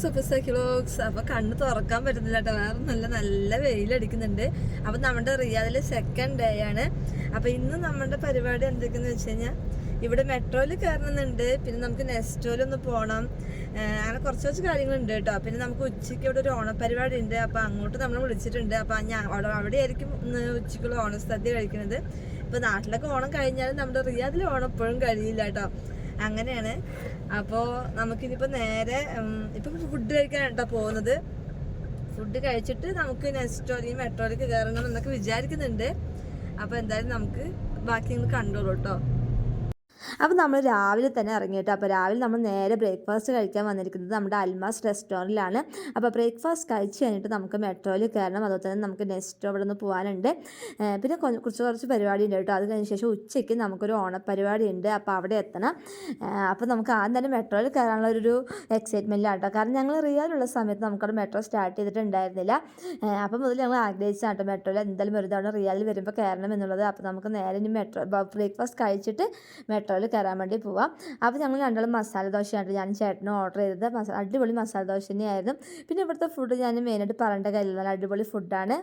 സൂപ്പർസാക്കി vlogs. അപ്പോൾ കണ്ണ് തുറക്കാൻ പറ്റുന്നില്ല കേട്ടോ, വേറെ നല്ല വെയിലടിക്കുന്നുണ്ട്. അപ്പോൾ നമ്മുടെ റിയാദിലെ സെക്കൻഡ് ഡേ ആണ്. അപ്പോൾ ഇന്ന് നമ്മുടെ പരിപാടി എന്തൊക്കെയെന്ന് വെച്ച് കഴിഞ്ഞാൽ ഇവിടെ മെട്രോയിൽ കയറണമെന്നുണ്ട്, പിന്നെ നമുക്ക് നെസ്റ്റോയിലൊന്ന് പോകണം, അങ്ങനെ കുറച്ച് കാര്യങ്ങളുണ്ട് കേട്ടോ. പിന്നെ നമുക്ക് ഉച്ചയ്ക്ക് ഇവിടെ ഒരു ഓണപ്പരിപാടി ഉണ്ട്, അപ്പോൾ അങ്ങോട്ട് നമ്മൾ വിളിച്ചിട്ടുണ്ട്. അപ്പോൾ അവിടെ ആയിരിക്കും ഉച്ചയ്ക്കുള്ള ഓണസദ്യ കഴിക്കുന്നത്. ഇപ്പോൾ നാട്ടിലൊക്കെ ഓണം കഴിഞ്ഞാലും നമ്മുടെ റിയാദിൽ ഓണം എപ്പോഴും കഴിയില്ല കേട്ടോ, അങ്ങനെയാണ്. അപ്പോൾ നമുക്കിനിപ്പോൾ നേരെ ഇപ്പം ഫുഡ് കഴിക്കാനാണ് കേട്ടോ പോകുന്നത്. ഫുഡ് കഴിച്ചിട്ട് നമുക്ക് നെസ്റ്റോയിൽ മെട്രോയിലേക്ക് കയറണം എന്നൊക്കെ വിചാരിക്കുന്നുണ്ട്. അപ്പോൾ എന്തായാലും നമുക്ക് ബാക്കി നിങ്ങൾ കണ്ടോളൂ കേട്ടോ. അപ്പോൾ നമ്മൾ രാവിലെ തന്നെ ഇറങ്ങിയിട്ട്, അപ്പോൾ രാവിലെ നമ്മൾ നേരെ ബ്രേക്ക്ഫാസ്റ്റ് കഴിക്കാൻ വന്നിരിക്കുന്നത് നമ്മുടെ അൽമാസ് റെസ്റ്റോറൻറ്റിലാണ്. അപ്പോൾ ബ്രേക്ക്ഫാസ്റ്റ് കഴിച്ച് കഴിഞ്ഞിട്ട് നമുക്ക് മെട്രോയിൽ കയറണം, അതുപോലെ തന്നെ നമുക്ക് നെക്സ്റ്റ് ഇവിടെ നിന്ന് പോകാനുണ്ട്. പിന്നെ കുറച്ച് പരിപാടി ഉണ്ട് കേട്ടോ. അത് കഴിഞ്ഞ ശേഷം ഉച്ചയ്ക്ക് നമുക്കൊരു ഓണപ്പരിപാടി ഉണ്ട്, അപ്പോൾ അവിടെ എത്തണം. അപ്പോൾ നമുക്ക് ആദ്യം തന്നെ മെട്രോയിൽ കയറാനുള്ള ഒരു എക്സൈറ്റ്മെൻറ്റിലാണ് കേട്ടോ. കാരണം ഞങ്ങൾ റിയാദിലുള്ള സമയത്ത് നമുക്കവിടെ മെട്രോ സ്റ്റാർട്ട് ചെയ്തിട്ടുണ്ടായിരുന്നില്ല. അപ്പോൾ മുതൽ ഞങ്ങൾ ആഗ്രഹിച്ചാണ് കേട്ടോ മെട്രോയിൽ എന്തായാലും ഒരു തവണ റിയാദിൽ വരുമ്പോൾ കയറണം എന്നുള്ളത്. അപ്പോൾ നമുക്ക് നേരെ ഇനി ബ്രേക്ക്ഫാസ്റ്റ് കഴിച്ചിട്ട് മെട്രോയിൽ കയറാൻ വേണ്ടി പോവാം. അപ്പോൾ ഞങ്ങൾ രണ്ടാളും മസാല ദോശയാണ് ഞാൻ ചേട്ടനും ഓർഡർ ചെയ്തത്. അടിപൊളി മസാല ദോശ തന്നെയായിരുന്നു. പിന്നെ ഇവിടുത്തെ ഫുഡ് ഞാൻ മെയിനായിട്ട് പറയേണ്ട കാര്യമില്ല, നല്ല അടിപൊളി ഫുഡാണ്.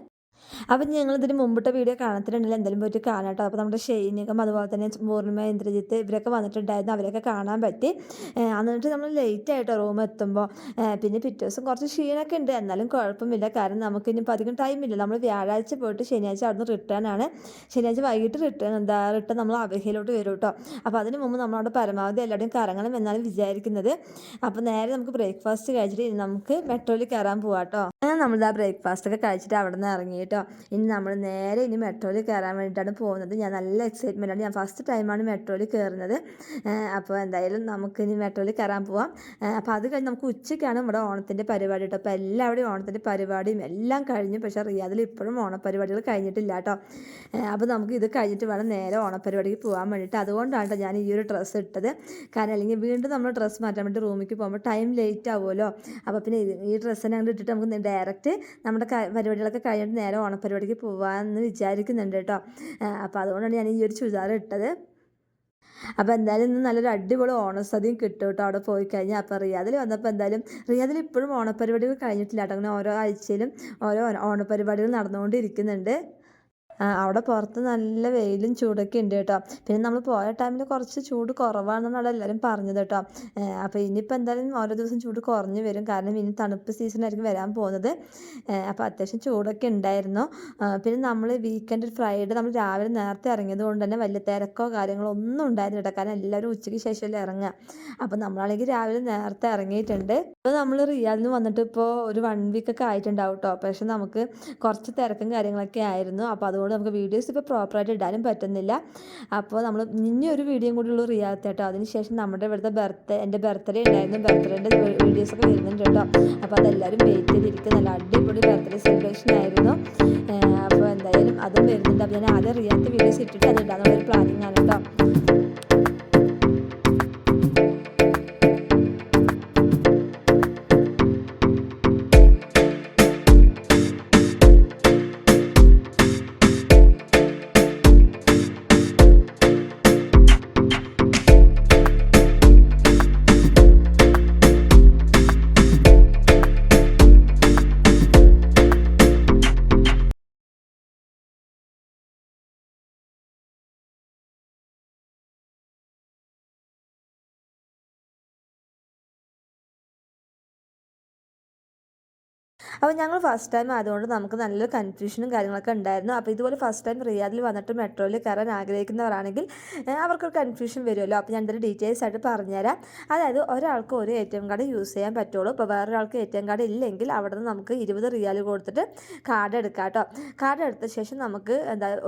അപ്പം ഞങ്ങൾ ഇതിന് മുമ്പിട്ട് വീഡിയോ കാണത്തിട്ടുണ്ടെങ്കിൽ എന്തായാലും പോയിട്ട് കാണാം കേട്ടോ. അപ്പോൾ നമ്മുടെ ഷെയ്നികം അതുപോലെ തന്നെ പൂർണിമ, ഇന്ദ്രജിത്ത് ഇവരൊക്കെ വന്നിട്ടുണ്ടായിരുന്നു, അവരൊക്കെ കാണാൻ പറ്റി. എന്നിട്ട് നമ്മൾ ലേറ്റ് ആയിട്ടോ റൂം എത്തുമ്പോൾ. പിന്നെ പിറ്റേ ദിവസം കുറച്ച് ക്ഷീണമൊക്കെ ഉണ്ട്, എന്നാലും കുഴപ്പമില്ല. കാരണം നമുക്കിനിപ്പോൾ അധികം ടൈമില്ല. നമ്മൾ വ്യാഴാഴ്ച പോയിട്ട് ശനിയാഴ്ച അവിടുന്ന് റിട്ടേൺ ആണ്. ശനിയാഴ്ച വൈകിട്ട് റിട്ടേൺ നമ്മൾ അബഹയിലോട്ട് വരും കേട്ടോ. അപ്പോൾ അതിന് മുമ്പ് നമ്മളവിടെ പരമാവധി എല്ലാവരുടെയും കറങ്ങണം എന്നാണ് വിചാരിക്കുന്നത്. അപ്പോൾ നേരെ നമുക്ക് ബ്രേക്ക്ഫാസ്റ്റ് കഴിച്ചിട്ട് നമുക്ക് മെട്രോയിൽ കയറാൻ പോവാം കേട്ടോ. നമ്മളിത് ആ ബ്രേക്ക്ഫാസ്റ്റൊക്കെ കഴിച്ചിട്ട് അവിടെ നിന്ന് ഇറങ്ങി കേട്ടോ. ഇനി നമ്മൾ നേരെ മെട്രോയിൽ കയറാൻ വേണ്ടിയിട്ടാണ് പോകുന്നത്. ഞാൻ നല്ല എക്സൈറ്റ്മെൻറ്റാണ്, ഞാൻ ഫസ്റ്റ് ടൈമാണ് മെട്രോയിൽ കയറുന്നത്. അപ്പോൾ എന്തായാലും നമുക്കിനി മെട്രോയിൽ കയറാൻ പോവാം. അപ്പോൾ അത് കഴിഞ്ഞ് നമുക്ക് ഉച്ചയ്ക്കാണ് ഇവിടെ ഓണത്തിൻ്റെ പരിപാടി കേട്ടോ. അപ്പോൾ എല്ലാവരുടെയും ഓണത്തിൻ്റെ പരിപാടിയും എല്ലാം കഴിഞ്ഞു, പക്ഷേ റിയാദിൽ ഇപ്പോഴും ഓണപ്പരിപാടികൾ കഴിഞ്ഞിട്ടില്ല കേട്ടോ. അപ്പോൾ നമുക്ക് ഇത് കഴിഞ്ഞിട്ട് വേണം നേരെ ഓണപ്പരിപാടിക്ക് പോകാൻ വേണ്ടിയിട്ട്. അതുകൊണ്ടാണ് ഞാൻ ഈ ഒരു ഡ്രസ്സ് ഇട്ടത്. കാരണം അല്ലെങ്കിൽ വീണ്ടും നമ്മൾ ഡ്രസ്സ് മാറ്റാൻ വേണ്ടി റൂമിലേക്ക് പോകുമ്പോൾ ടൈം ലേറ്റ് ആവുമല്ലോ. അപ്പോൾ പിന്നെ ഈ ഡ്രസ്സ് തന്നെ അങ്ങോട്ട് ഇട്ടിട്ട് നമുക്ക് ഡയറക്റ്റ് നമ്മുടെ പരിപാടികളൊക്കെ കഴിഞ്ഞിട്ട് നേരെ ഓണപ്പരിപാടിക്ക് പോകാമെന്ന് വിചാരിക്കുന്നുണ്ട് കേട്ടോ. അപ്പോൾ അതുകൊണ്ടാണ് ഞാൻ ഈ ഒരു ചുരിദാർ ഇട്ടത്. അപ്പോൾ എന്തായാലും ഇന്ന് നല്ലൊരു അടിപൊളി ഓണസദ്യയും കിട്ടും കേട്ടോ അവിടെ പോയി കഴിഞ്ഞാൽ. അപ്പോൾ റിയാദിൽ വന്നപ്പോൾ എന്തായാലും റിയാദിൽ ഇപ്പോഴും ഓണപ്പരിപാടികൾ കഴിഞ്ഞിട്ടില്ല കേട്ടോ. അങ്ങനെ ഓരോ ആഴ്ചയിലും ഓരോ ഓണപ്പരിപാടികൾ നടന്നുകൊണ്ടിരിക്കുന്നുണ്ട്. അവിടെ പുറത്ത് നല്ല വെയിലും ചൂടൊക്കെ ഉണ്ട് കേട്ടോ. പിന്നെ നമ്മൾ പോയ ടൈമിൽ കുറച്ച് ചൂട് കുറവാണെന്നാണ് എല്ലാവരും പറഞ്ഞത് കേട്ടോ. അപ്പോൾ ഇനിയിപ്പോൾ എന്തായാലും ഓരോ ദിവസം ചൂട് കുറഞ്ഞ് വരും, കാരണം ഇനി തണുപ്പ് സീസണായിരിക്കും വരാൻ പോകുന്നത്. അപ്പോൾ അത്യാവശ്യം ചൂടൊക്കെ ഉണ്ടായിരുന്നു. പിന്നെ നമ്മൾ വീക്കെൻഡ് ഫ്രൈഡേ നമ്മൾ രാവിലെ നേരത്തെ ഇറങ്ങിയത് കൊണ്ട് തന്നെ വലിയ തിരക്കോ കാര്യങ്ങളോ ഒന്നും ഉണ്ടായിരുന്നു കേട്ടോ. കാരണം എല്ലാവരും ഉച്ചയ്ക്ക് ശേഷമല്ലേ ഇറങ്ങുക. അപ്പോൾ നമ്മളാണെങ്കിൽ രാവിലെ നേരത്തെ ഇറങ്ങിയിട്ടുണ്ട്. അപ്പോൾ നമ്മൾ റിയാദിൽ നിന്ന് വന്നിട്ട് ഇപ്പോൾ ഒരു 1 വീക്കൊക്കെ ആയിട്ടുണ്ടാവും കേട്ടോ. പക്ഷെ നമുക്ക് കുറച്ച് തിരക്കും കാര്യങ്ങളൊക്കെ ആയിരുന്നു. അപ്പോൾ അതുകൊണ്ട് നമുക്ക് വീഡിയോസ് ഇപ്പോൾ പ്രോപ്പറായിട്ട് ഇടാനും പറ്റുന്നില്ല. അപ്പോൾ നമ്മൾ ഇനി ഒരു വീഡിയോയും കൂടി ഉള്ളൂ റിയാദത്ത് കേട്ടോ. അതിനുശേഷം നമ്മുടെ ഇവിടുത്തെ എൻ്റെ ബർത്ത്ഡേ ഉണ്ടായിരുന്നു, ബർത്ത്ഡേൻ്റെ വീഡിയോസൊക്കെ വരുന്നുണ്ട് കേട്ടോ. അപ്പോൾ അതെല്ലാവരും വെയിറ്റ് ചെയ്തിരിക്കും. നല്ല അടിപൊളി ബർത്ത്ഡേ സെലിബ്രേഷൻ ആയിരുന്നു. അപ്പോൾ എന്തായാലും അതും വരുന്നുണ്ട്. അപ്പോൾ ഞാൻ ആദ്യം റിയാദത്തെ വീഡിയോസ് ഇട്ടിട്ട് അത് ഇടാന്നുള്ളൊരു പ്ലാനിങ് ആണ് കേട്ടോ. അപ്പോൾ ഞങ്ങൾ ഫസ്റ്റ് ടൈം ആയതുകൊണ്ട് നമുക്ക് നല്ലൊരു കൺഫ്യൂഷനും കാര്യങ്ങളൊക്കെ ഉണ്ടായിരുന്നു. അപ്പോൾ ഇതുപോലെ ഫസ്റ്റ് ടൈം റിയാദിൽ വന്നിട്ട് മെട്രോയിൽ കയറാൻ ആഗ്രഹിക്കുന്നവരാണെങ്കിൽ അവർക്കൊരു കൺഫ്യൂഷൻ വരുമല്ലോ. അപ്പോൾ ഞാൻ എന്തൊരു ഡീറ്റെയിൽസ് ആയിട്ട് പറഞ്ഞുതരാം. അതായത് ഒരാൾക്ക് ഒരു ATM കാർഡ് യൂസ് ചെയ്യാൻ പറ്റുള്ളൂ. ഇപ്പോൾ വേറൊരാൾക്ക് ATM കാർഡ് ഇല്ലെങ്കിൽ അവിടെ നിന്ന് നമുക്ക് 20 റിയാൽ കൊടുത്തിട്ട് കാർഡ് എടുക്കാം കേട്ടോ. കാർഡ് എടുത്ത ശേഷം നമുക്ക്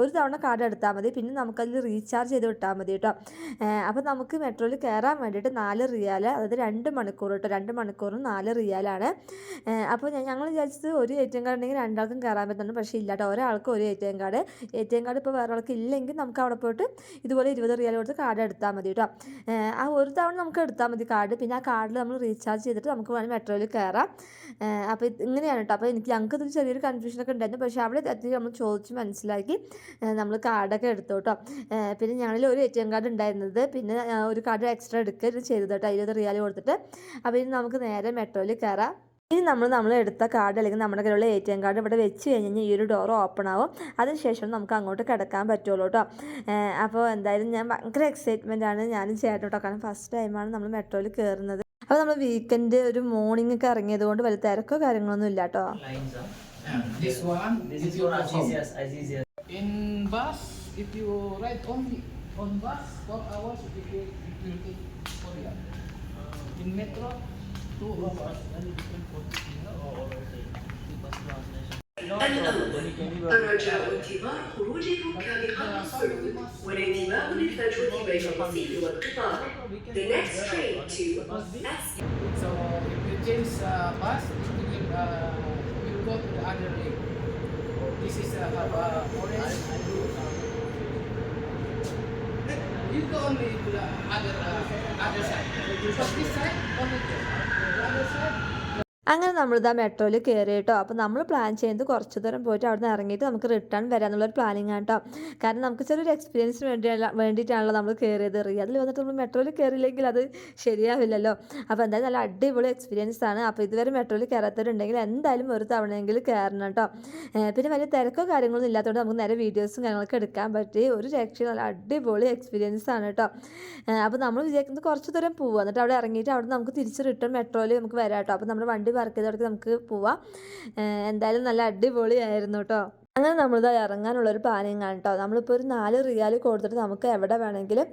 ഒരു തവണ കാർഡ് എടുത്താൽ മതി, പിന്നെ നമുക്കതിൽ റീചാർജ് ചെയ്ത് വിട്ടാൽ മതി കേട്ടോ. അപ്പോൾ നമുക്ക് മെട്രോയിൽ കയറാൻ വേണ്ടിയിട്ട് 4 റിയാൽ, അതായത് 2 മണിക്കൂർ കേട്ടോ. 2 മണിക്കൂറും 4 റിയാലാണ്. അപ്പോൾ ഞങ്ങൾ വിചാരിച്ചത് ഒരു ATM കാർഡ് ഉണ്ടെങ്കിൽ രണ്ടാൾക്കും കയറാൻ പറ്റുന്നുണ്ട്. പക്ഷേ ഇല്ല കേട്ടോ, ഒരാൾക്ക് ഒരു ATM കാർഡ്. ATM കാർഡ് ഇപ്പോൾ വേറെ ആൾക്ക് ഇല്ലെങ്കിൽ നമുക്ക് അവിടെ പോയിട്ട് ഇതുപോലെ 20 റിയാൽ കൊടുത്ത് കാർഡ് എടുത്താൽ മതി കേട്ടോ. ആ ഒരു തവണ നമുക്ക് എടുത്താൽ മതി കാർഡ്. പിന്നെ ആ കാർഡിൽ നമ്മൾ റീചാർജ് ചെയ്തിട്ട് നമുക്ക് വേണമെങ്കിൽ മെട്രോയിൽ കയറാം. അപ്പോൾ ഇങ്ങനെയാണ് കേട്ടോ. അപ്പോൾ ഞങ്ങൾക്ക് ഇതിൽ ചെറിയൊരു കൺഫ്യൂഷനൊക്കെ ഉണ്ടായിരുന്നു. പക്ഷേ അവിടെ എത്തി നമ്മൾ ചോദിച്ച് മനസ്സിലാക്കി നമ്മൾ കാർഡൊക്കെ എടുത്തു കേട്ടോ. പിന്നെ ഞങ്ങളിൽ ഒരു ATM കാർഡ് ഉണ്ടായിരുന്നത്, പിന്നെ ഒരു കാർഡ് എക്സ്ട്രാ എടുക്കുക ചെയ്തത് കേട്ടോ, 20 റിയാൽ കൊടുത്തിട്ട്. അപ്പോൾ ഇനി നമുക്ക് നേരെ മെട്രോയിൽ കയറാം. ഇനി നമ്മൾ എടുത്ത കാർഡ് അല്ലെങ്കിൽ നമ്മുടെ കയ്യിലുള്ള ATM കാർഡ് ഇവിടെ വെച്ച് കഴിഞ്ഞാൽ ഈ ഒരു ഡോർ ഓപ്പൺ ആവും. അതിനുശേഷം നമുക്ക് അങ്ങോട്ട് കിടക്കാൻ പറ്റുള്ളൂ കേട്ടോ. അപ്പോൾ എന്തായാലും ഞാൻ ഭയങ്കര എക്സൈറ്റ്മെൻ്റ് ആണ് ഞാനും ചേട്ടൻ കേട്ടോ. കാരണം ഫസ്റ്റ് ടൈമാണ് നമ്മൾ മെട്രോയിൽ കയറുന്നത്. അപ്പോൾ നമ്മൾ വീക്കെൻഡ് ഒരു മോർണിംഗ് ഒക്കെ ഇറങ്ങിയത് കൊണ്ട് വലിയ തിരക്കോ കാര്യങ്ങളൊന്നും ഇല്ല കേട്ടോ. In bus, if you ride only on bus 4 hours, it will take 4 years. In metro 2 hours and it will 40 or الرجاء انتظار خروجكم كابقات الصعود والانتباه للفجوة بين الرصيف والقطار. The next train to So if you change bus, it will go to the other lane. This is orange and blue. You go only to the other side. Because this side only the other side. അങ്ങനെ നമ്മളിതാ മെട്രോയിൽ കയറി കേട്ടോ. അപ്പോൾ നമ്മൾ plan ചെയ്യുന്നത് കുറച്ച് ദൂരം പോയിട്ട് അവിടെ നിന്ന് ഇറങ്ങിയിട്ട് നമുക്ക് റിട്ടേൺ വരാമെന്നുള്ളൊരു പ്ലാനിങ് ആണ് കേട്ടോ. കാരണം നമുക്ക് ചെറിയൊരു എക്സ്പീരിയൻസിന് വേണ്ടിയിട്ടാണല്ലോ നമ്മൾ കയറിയത്. അതിൽ വന്നിട്ട് നമ്മൾ മെട്രോയിൽ കയറിയില്ലെങ്കിൽ അത് ശരിയാവില്ലല്ലോ. അപ്പോൾ എന്തായാലും നല്ല അടിപൊളി എക്സ്പീരിയൻസ് ആണ്. അപ്പോൾ ഇതുവരെ മെട്രോയിൽ കയറാത്തവരുണ്ടെങ്കിൽ എന്തായാലും ഒരു തവണയെങ്കിലും കയറണം കേട്ടോ. പിന്നെ വലിയ തിരക്കോ കാര്യങ്ങളൊന്നും ഇല്ലാത്തതുകൊണ്ട് നമുക്ക് നേരെ വീഡിയോസും കാര്യങ്ങളൊക്കെ എടുക്കാൻ പറ്റി. ഒരു രക്ഷയും നല്ല അടിപൊളി എക്സ്പീരിയൻസ് ആണ് കേട്ടോ. അപ്പോൾ നമ്മൾ വിചാരിക്കുന്നത് കുറച്ച് ദൂരം പോവുക, എന്നിട്ട് അവിടെ ഇറങ്ങിയിട്ട് അവിടെ നമുക്ക് തിരിച്ച് റിട്ടേൺ മെട്രോയിൽ നമുക്ക് വരാം കേട്ടോ. അപ്പോൾ നമ്മുടെ വണ്ടി പാർക്ക് ചെയ്തവർക്ക് നമുക്ക് പോവാം. എന്തായാലും നല്ല അടിപൊളിയായിരുന്നു കേട്ടോ. അങ്ങനെ നമ്മളിത് ഇറങ്ങാനുള്ളൊരു പ്ലാനിങ് ആണ് കേട്ടോ. നമ്മളിപ്പോൾ ഒരു 4 റിയാൽ കൊടുത്തിട്ട് നമുക്ക് എവിടെ വേണമെങ്കിലും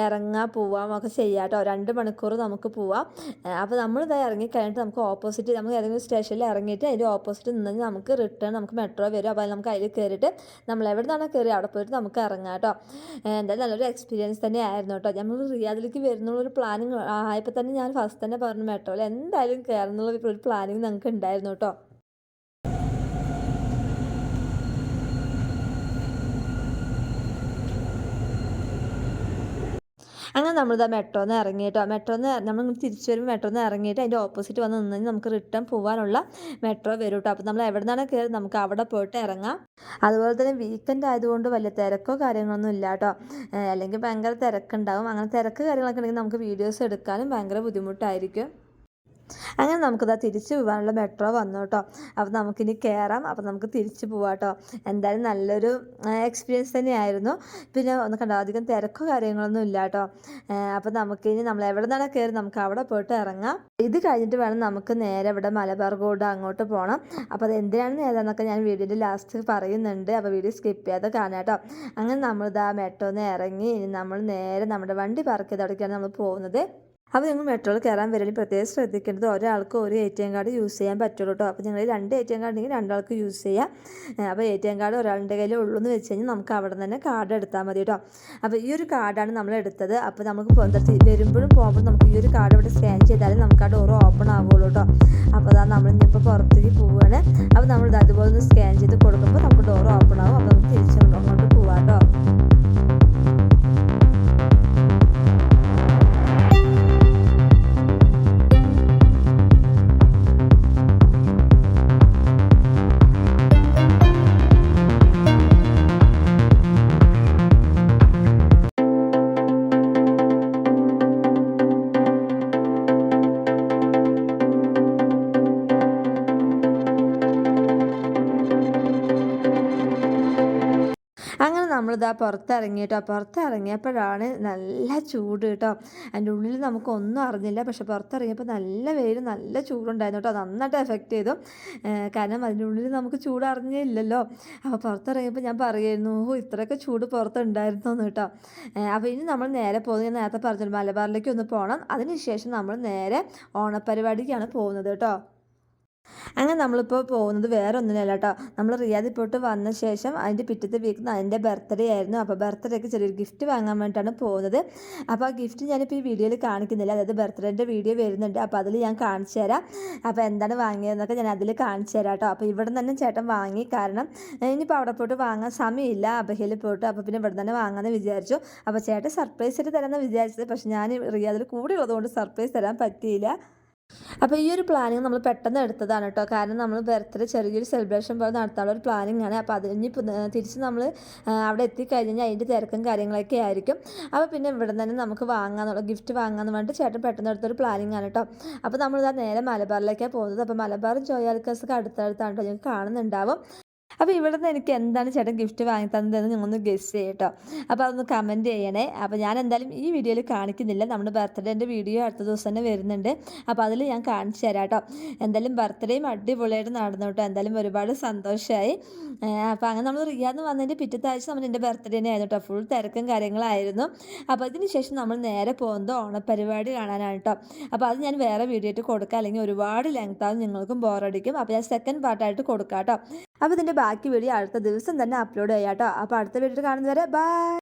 ഇറങ്ങാൻ പോവാം ഒക്കെ ചെയ്യാം കേട്ടോ. 2 മണിക്കൂർ നമുക്ക് പോവാം. അപ്പോൾ നമ്മളിത് ഇറങ്ങിക്കഴിഞ്ഞിട്ട് നമുക്ക് ഓപ്പോസിറ്റ് നമുക്ക് ഏതെങ്കിലും സ്റ്റേഷനിൽ ഇറങ്ങിയിട്ട് അതിൻ്റെ ഓപ്പോസിറ്റ് നിന്ന് നമുക്ക് റിട്ടേൺ നമുക്ക് മെട്രോ വരും. അപ്പോൾ നമുക്ക് അതിൽ കയറിയിട്ട് നമ്മൾ എവിടെ നിന്നാണോ കയറി അവിടെ പോയിട്ട് നമുക്ക് ഇറങ്ങാം കേട്ടോ. എന്തായാലും നല്ലൊരു എക്സ്പീരിയൻസ് തന്നെ ആയിരുന്നു കേട്ടോ. നമ്മൾ റിയാദിലേക്ക് വരുന്നുള്ളൊരു പ്ലാനിങ് ആയപ്പോൾ തന്നെ ഞാൻ ഫസ്റ്റ് തന്നെ പറഞ്ഞു മെട്രോയിൽ എന്തായാലും കയറുന്നുള്ള ഒരു പ്ലാനിങ് ഞങ്ങൾക്ക് ഉണ്ടായിരുന്നു കേട്ടോ. അങ്ങനെ നമ്മളിതാ മെട്രോന്ന് ഇറങ്ങി കേട്ടോ. നമ്മൾ തിരിച്ചു വരുമ്പോൾ മെട്രോന്ന് ഇറങ്ങിയിട്ട് അതിൻ്റെ ഓപ്പോസിറ്റ് വന്ന് നിന്ന് നമുക്ക് റിട്ടേൺ പോകാനുള്ള മെട്രോ വരും കേട്ടോ. അപ്പോൾ നമ്മൾ എവിടെ നിന്നാണ് കയറി നമുക്ക് അവിടെ പോയിട്ട് ഇറങ്ങാം. അതുപോലെ തന്നെ വീക്കെൻഡ് ആയതുകൊണ്ട് വലിയ തിരക്കോ കാര്യങ്ങളൊന്നും ഇല്ല കേട്ടോ. അല്ലെങ്കിൽ ഭയങ്കര തിരക്കുണ്ടാവും. അങ്ങനെ തിരക്ക് കാര്യങ്ങളൊക്കെ ഉണ്ടെങ്കിൽ നമുക്ക് വീഡിയോസ് എടുക്കാനും ഭയങ്കര ബുദ്ധിമുട്ടായിരിക്കും. അങ്ങനെ നമുക്കിതാ തിരിച്ച് പോകാനുള്ള മെട്രോ വന്നു കേട്ടോ. അപ്പോൾ നമുക്കിനി കയറാം. അപ്പോൾ നമുക്ക് തിരിച്ച് പോവാം കേട്ടോ. എന്തായാലും നല്ലൊരു എക്സ്പീരിയൻസ് തന്നെയായിരുന്നു. പിന്നെ ഒന്ന് കണ്ടോ, അധികം തിരക്കോ കാര്യങ്ങളൊന്നും ഇല്ല കേട്ടോ. അപ്പോൾ നമുക്കിനി നമ്മൾ എവിടെ നിന്നാണ് കയറി നമുക്ക് അവിടെ പോയിട്ട് ഇറങ്ങാം. ഇത് കഴിഞ്ഞിട്ട് വേണം നമുക്ക് നേരെ ഇവിടെ മലബാർ ഗോൾഡ് അങ്ങോട്ട് പോകണം. അപ്പോൾ അത് എന്തിനാണെന്ന് ഏതാണെന്നൊക്കെ ഞാൻ വീഡിയോൻ്റെ ലാസ്റ്റ് പറയുന്നുണ്ട്. അപ്പോൾ വീഡിയോ സ്കിപ്പ് ചെയ്യാതെ കാണാം കേട്ടോ. അങ്ങനെ നമ്മളിതാ മെട്രോന്ന് ഇറങ്ങി ഇനി നമ്മൾ നേരെ നമ്മുടെ വണ്ടി പാർക്ക് ചെയ്തവിടേക്കാണ് നമ്മൾ പോകുന്നത്. അപ്പോൾ നിങ്ങൾ മെട്രോയിൽ കയറാൻ വരണമെങ്കിൽ പ്രത്യേകം ശ്രദ്ധിക്കേണ്ടത് ഒരാൾക്ക് ഒരു ATM കാർഡ് യൂസ് ചെയ്യാൻ പറ്റുള്ളൂ കേട്ടോ. അപ്പോൾ ഞങ്ങൾ 2 ATM കാർഡ് ഉണ്ടെങ്കിൽ 2 ആൾക്ക് യൂസ് ചെയ്യാം. അപ്പോൾ ATM കാർഡ് ഒരാളുടെ കയ്യിൽ ഉള്ളൂ എന്ന് വെച്ച് കഴിഞ്ഞാൽ നമുക്ക് അവിടെ തന്നെ കാർഡ് എടുത്താൽ മതി കേട്ടോ. അപ്പോൾ ഈ ഒരു കാർഡാണ് നമ്മൾ എടുത്തത്. അപ്പോൾ നമുക്ക് വരുമ്പോഴും പോകുമ്പോഴും നമുക്ക് ഈ ഒരു കാർഡ് ഇവിടെ സ്കാൻ ചെയ്താലേ നമുക്ക് ആ ഡോർ ഓപ്പൺ ആവുള്ളൂ കേട്ടോ. അപ്പോൾ അതാ നമ്മളിപ്പോൾ പുറത്തേക്ക് പോവുകയാണ്. അപ്പോൾ നമ്മൾ അതുപോലെ ഒന്ന് സ്കാൻ ചെയ്ത് കൊടുക്കുമ്പോൾ നമുക്ക് ഡോർ ഓപ്പൺ ആവും. അപ്പോൾ നമുക്ക് തിരിച്ചങ്ങോട്ട് പോവാം കേട്ടോ. അങ്ങനെ നമ്മളിതാ പുറത്തിറങ്ങിയപ്പോഴാണ് നല്ല ചൂട് കേട്ടോ. അതിൻ്റെ ഉള്ളിൽ നമുക്കൊന്നും അറിഞ്ഞില്ല. പക്ഷെ പുറത്തിറങ്ങിയപ്പോൾ നല്ല വെയിൽ നല്ല ചൂടുണ്ടായിരുന്നു കേട്ടോ. നന്നായിട്ട് എഫക്റ്റ് ചെയ്തു. കാരണം അതിൻ്റെ ഉള്ളിൽ നമുക്ക് ചൂട് അറിഞ്ഞില്ലല്ലോ. അപ്പോൾ പുറത്തിറങ്ങിയപ്പോൾ ഞാൻ പറയുമായിരുന്നു, ഇത്രയൊക്കെ ചൂട് പുറത്തുണ്ടായിരുന്നു കേട്ടോ. അപ്പോൾ ഇനി നമ്മൾ നേരെ പോകുന്നത് ഞാൻ നേരത്തെ പറഞ്ഞു മലബാറിലേക്ക് ഒന്ന് പോകണം. അതിനുശേഷം നമ്മൾ നേരെ ഓണപ്പരിപാടിക്കാണ് പോകുന്നത് കേട്ടോ. അങ്ങനെ നമ്മളിപ്പോൾ പോകുന്നത് വേറെ ഒന്നിനല്ല കേട്ടോ. നമ്മൾ റിയാദിൽ പോയിട്ട് വന്ന ശേഷം അതിൻ്റെ പിറ്റത്തെ വീക്ക് എൻ്റെ ബർത്ത്ഡേ ആയിരുന്നു. അപ്പോൾ ബർത്ത്ഡേക്ക് ചെറിയൊരു ഗിഫ്റ്റ് വാങ്ങാൻ വേണ്ടിയിട്ടാണ് പോകുന്നത്. അപ്പോൾ ആ ഗിഫ്റ്റ് ഞാനിപ്പോൾ ഈ വീഡിയോയിൽ കാണിക്കുന്നില്ല, അതായത് ബർത്ത്ഡേൻ്റെ വീഡിയോ വരുന്നുണ്ട്. അപ്പോൾ അതിൽ ഞാൻ കാണിച്ചു തരാം. അപ്പോൾ എന്താണ് വാങ്ങിയതെന്നൊക്കെ ഞാൻ അതിൽ കാണിച്ചു തരാം കേട്ടോ. അപ്പോൾ ഇവിടെ തന്നെ ചേട്ടൻ വാങ്ങി, കാരണം ഇനിയിപ്പോൾ അവിടെ പോയിട്ട് വാങ്ങാൻ സമയമില്ല അബഹയിൽ പോയിട്ട്. അപ്പോൾ പിന്നെ ഇവിടെ തന്നെ വാങ്ങാമെന്ന് വിചാരിച്ചു. അപ്പോൾ ചേട്ടൻ സർപ്രൈസ് ആയിട്ട് തരാമെന്ന് വിചാരിച്ചത്, പക്ഷേ ഞാൻ റിയാദിൽ കൂടെ ഉള്ളതുകൊണ്ട് സർപ്രൈസ് തരാൻ പറ്റിയില്ല. അപ്പോൾ ഈ ഒരു പ്ലാനിങ് നമ്മൾ പെട്ടെന്ന് എടുത്തതാണ് കേട്ടോ. കാരണം നമ്മൾ ബർത്ത്ഡേ ചെറിയൊരു സെലിബ്രേഷൻ പോലെ നടത്താനുള്ള ഒരു പ്ലാനിങ് ആണ്. അപ്പോൾ അതിന് തിരിച്ച് നമ്മൾ അവിടെ എത്തിക്കഴിഞ്ഞാൽ അതിൻ്റെ തിരക്കും കാര്യങ്ങളൊക്കെ ആയിരിക്കും. അപ്പോൾ പിന്നെ ഇവിടെ തന്നെ നമുക്ക് വാങ്ങാന്നുള്ള ഗിഫ്റ്റ് വാങ്ങാമെന്ന് പറഞ്ഞിട്ട് ചേട്ടൻ പെട്ടെന്ന് എടുത്തൊരു പ്ലാനിങ് ആണ് കേട്ടോ. അപ്പോൾ നമ്മളിതാ നേരെ മലബാറിലേക്കാണ് പോകുന്നത്. അപ്പോൾ മലബാറും ജോയാലുക്കാസൊക്കെ അടുത്തടുത്താണ് കേട്ടോ, ഞങ്ങൾക്ക് കാണുന്നുണ്ടാവും. അപ്പോൾ ഇവിടെ നിന്ന് എനിക്ക് എന്താണ് ചേട്ടൻ ഗിഫ്റ്റ് വാങ്ങി തന്നതെന്ന് നിങ്ങളൊന്ന് ഗസ് ചെയ്യട്ടോ. അപ്പോൾ അതൊന്ന് കമൻറ്റ് ചെയ്യണേ. അപ്പോൾ ഞാൻ എന്തായാലും ഈ വീഡിയോയിൽ കാണിക്കുന്നില്ല, നമ്മുടെ ബർത്ത്ഡേൻ്റെ വീഡിയോ അടുത്ത ദിവസം തന്നെ വരുന്നുണ്ട്. അപ്പോൾ അതിൽ ഞാൻ കാണിച്ചു തരാം കേട്ടോ. എന്തായാലും ബർത്ത്ഡേയും അടിപൊളിയായിട്ട് നടന്നു കേട്ടോ. എന്തായാലും ഒരുപാട് സന്തോഷമായി. അപ്പോൾ അങ്ങനെ നമ്മൾ റിയാദിൽ വന്നതിൻ്റെ പിറ്റത്തെ ആഴ്ച നമ്മൾ എൻ്റെ ബർത്ത്ഡേ തന്നെ ആയിരുന്നു കേട്ടോ. ഫുൾ തിരക്കും കാര്യങ്ങളായിരുന്നു. അപ്പോൾ അതിന് ശേഷം നമ്മൾ നേരെ പോകുന്നത് ഓണപ്പരിപാടി കാണാനാണ് കേട്ടോ. അപ്പോൾ അത് ഞാൻ വേറെ വീഡിയോ ആയിട്ട് കൊടുക്കാം, അല്ലെങ്കിൽ ഒരുപാട് ലെങ്ത് ആവും, നിങ്ങൾക്കും ബോറടിക്കും. അപ്പോൾ ഞാൻ സെക്കൻഡ് പാർട്ടായിട്ട് കൊടുക്കാം കേട്ടോ. അപ്പോൾ ഇതിൻ്റെ ബാക്കി വീഡിയോ അടുത്ത ദിവസം തന്നെ അപ്ലോഡ് ചെയ്യാം കേട്ടോ. അപ്പോൾ അടുത്ത വീഡിയോ കാണുന്നവരെ ബൈ.